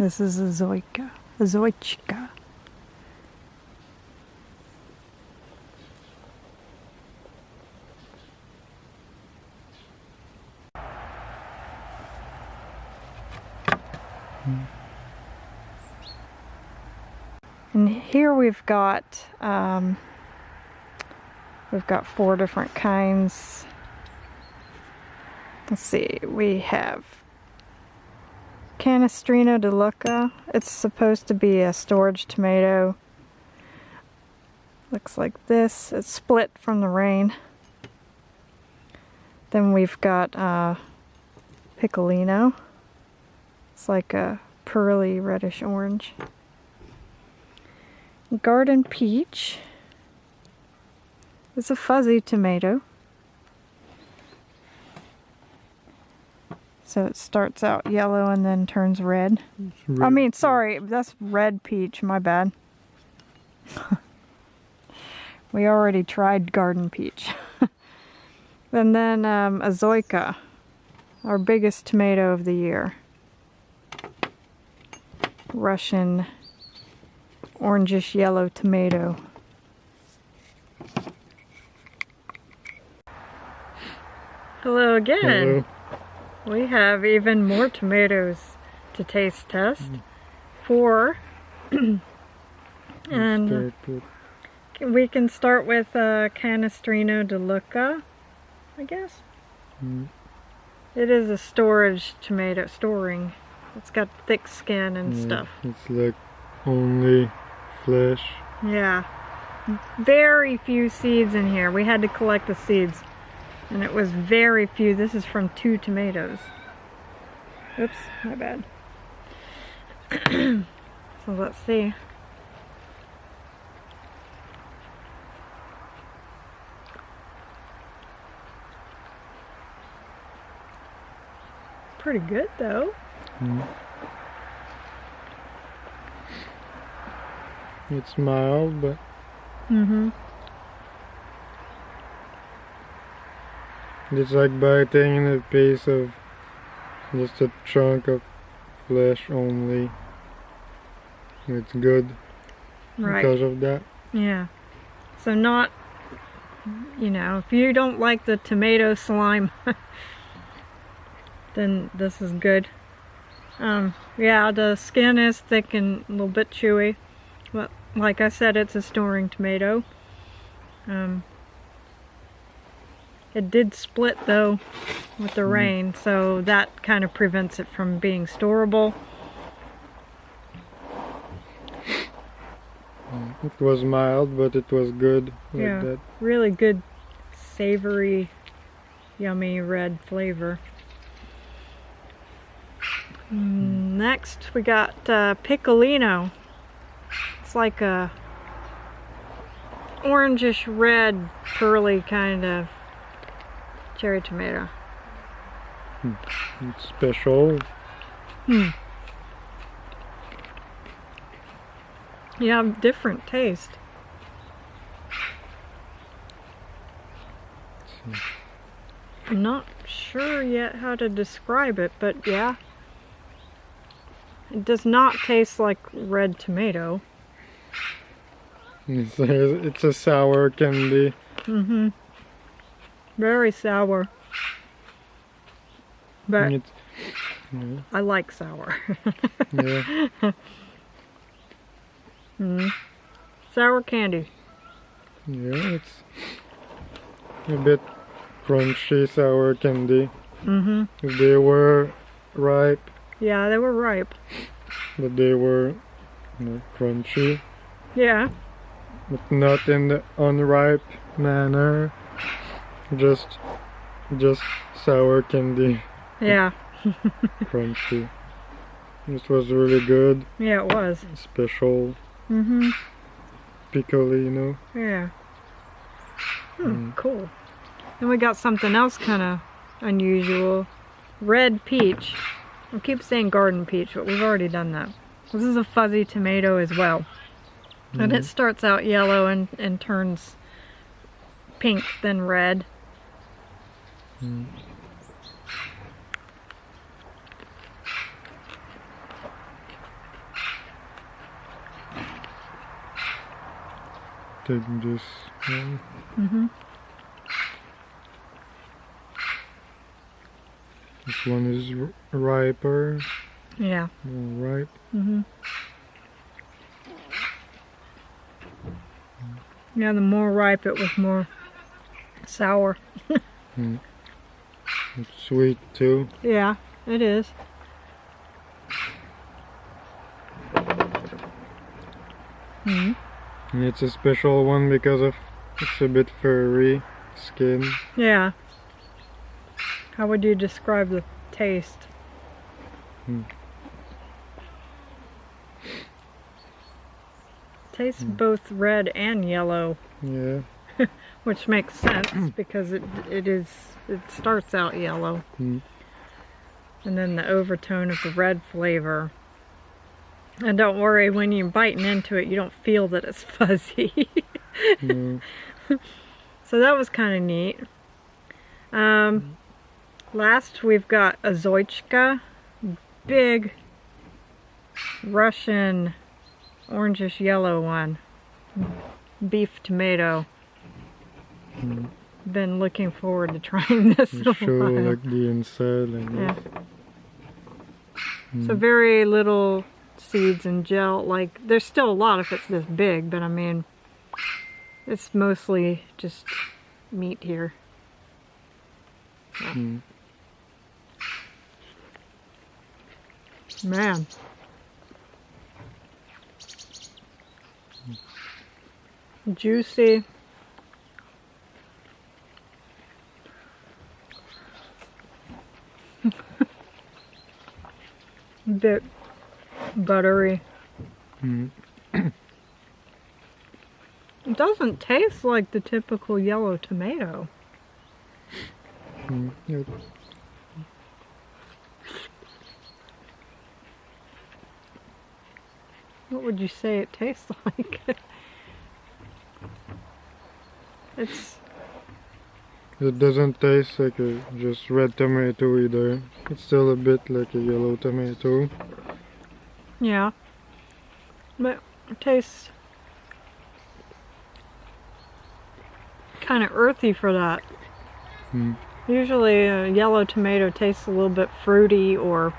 This is Azoyka. Azoychka. And here we've got 4 different kinds. Let's see, we have Canistrino De Luca. It's supposed to be a storage tomato. Looks like this. It's split from the rain. Then we've got Piccolino. It's like a pearly reddish orange. Garden peach. It's a fuzzy tomato. So it starts out yellow and then turns red. I mean, sorry, that's red peach, my bad. We already tried garden peach. And then Azoyka, our biggest tomato of the year. Russian orangish yellow tomato. Hello again. Hello. We have even more tomatoes to taste test. 4. And we can start with Cannestrino De Luca, I guess. It is a storage tomato, storing. It's got thick skin and stuff. It's like only flesh. Yeah. Very few seeds in here. We had to collect the seeds. And it was very few. This is from 2 tomatoes. Oops, my bad. So let's see. Pretty good though. It's mild, but it's like biting in a piece of just a chunk of flesh only. It's good because of that. Yeah. So not, you know, if you don't like the tomato slime, then this is good. Yeah, the skin is thick and a little bit chewy. But like I said, it's a storing tomato. It did split though with the rain, so that kind of prevents it from being storable. It was mild, but it was good. Yeah, that. Really good, savory, yummy red flavor. Next we got Piccolino. It's like a orangish red, pearly kind of cherry tomato. It's special. Yeah, different taste. I'm not sure yet how to describe it, but yeah. It does not taste like red tomato. It's a sour candy. Very sour. But I like sour. Yeah. Sour candy. Yeah, it's a bit crunchy sour candy. They were ripe. Yeah, they were ripe. But they were crunchy. Yeah. But not in the unripe manner. Just sour candy. Yeah. Crunchy. This was really good. Yeah, it was. Special. Piccolino. Yeah. Cool. Then we got something else kind of unusual. Red peach. I keep saying garden peach, but we've already done that. This is a fuzzy tomato as well. And it starts out yellow and turns pink, then red. take this one. Mm-hmm. This one is riper. Yeah. More ripe. Mm-hmm. Yeah, the more ripe it was more sour. Mm. It's sweet too. Yeah, it is. Mm. And it's a special one because of it's a bit furry skin. Yeah. How would you describe the taste? Mm. Tastes both red and yellow, Yeah. which makes sense because it starts out yellow. Mm. And then the overtone of the red flavor. And don't worry, when you're biting into it, you don't feel that it's fuzzy. No. So that was kind of neat. Last we've got Azoychka, big Russian orangish yellow one, beef tomato. Mm. Been looking forward to trying this. You show while. like the inside like Yeah. this. So very little seeds and gel. Like there's still a lot if it's this big, but I mean, it's mostly just meat here. Mm. Man. Juicy. Bit buttery. Mm. It doesn't taste like the typical yellow tomato. Mm. Yep. What would you say it tastes like? It's It doesn't taste like a just red tomato either. It's still a bit like a yellow tomato. yeah, but it tastes kind of earthy for that. Mm. Usually a yellow tomato tastes a little bit fruity or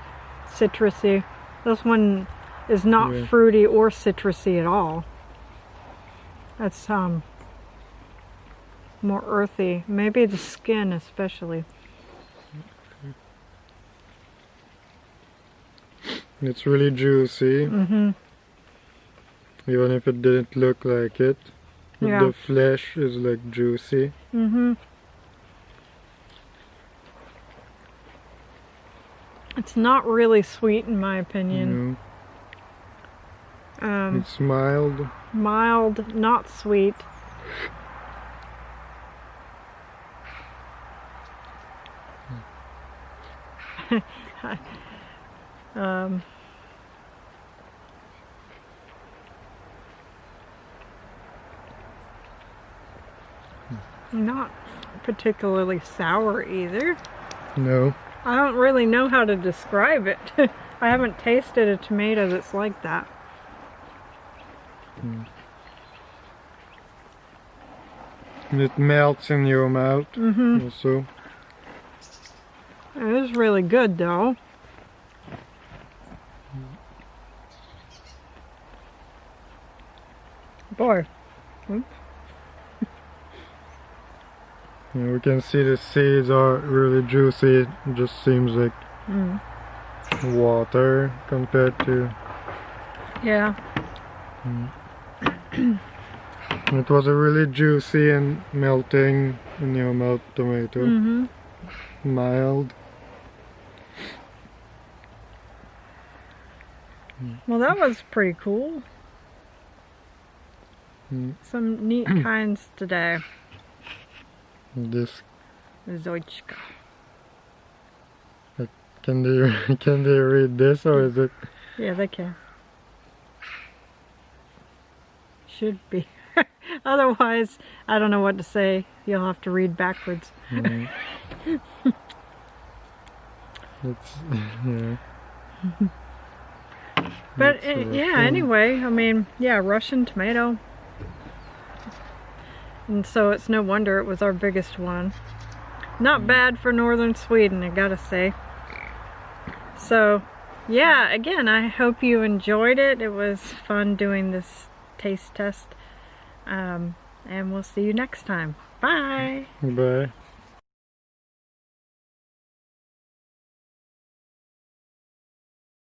citrusy. This one is not Yeah. fruity or citrusy at all. That's more earthy. Maybe the skin especially. It's really juicy, Mm-hmm. even if it didn't look like it. But Yeah. the flesh is like juicy. Mm-hmm. It's not really sweet in my opinion. No. It's mild. Mild, not sweet. um, Not particularly sour either. No. I don't really know how to describe it. I haven't tasted a tomato that's like that. Mm. And it melts in your mouth Mm-hmm. also. It is really good though. Boy. Oops. Yeah, we can see the seeds are really juicy. It just seems like Mm. water compared to... Yeah. It was a really juicy and melting in your mouth tomato. Mm-hmm. Mild. Well, that was pretty cool. Mm. Some neat kinds today. This Azoychka. can they read this, or is it? Yeah, they can. Should be. Otherwise, I don't know what to say. You'll have to read backwards. Mm. It's yeah. But It's yeah, Russian. anyway, I mean, yeah, Russian tomato. And so it's no wonder it was our biggest one. Not bad for northern Sweden, I gotta say. So, yeah, again, I hope you enjoyed it. It was fun doing this taste test. And we'll see you next time. Bye! Bye.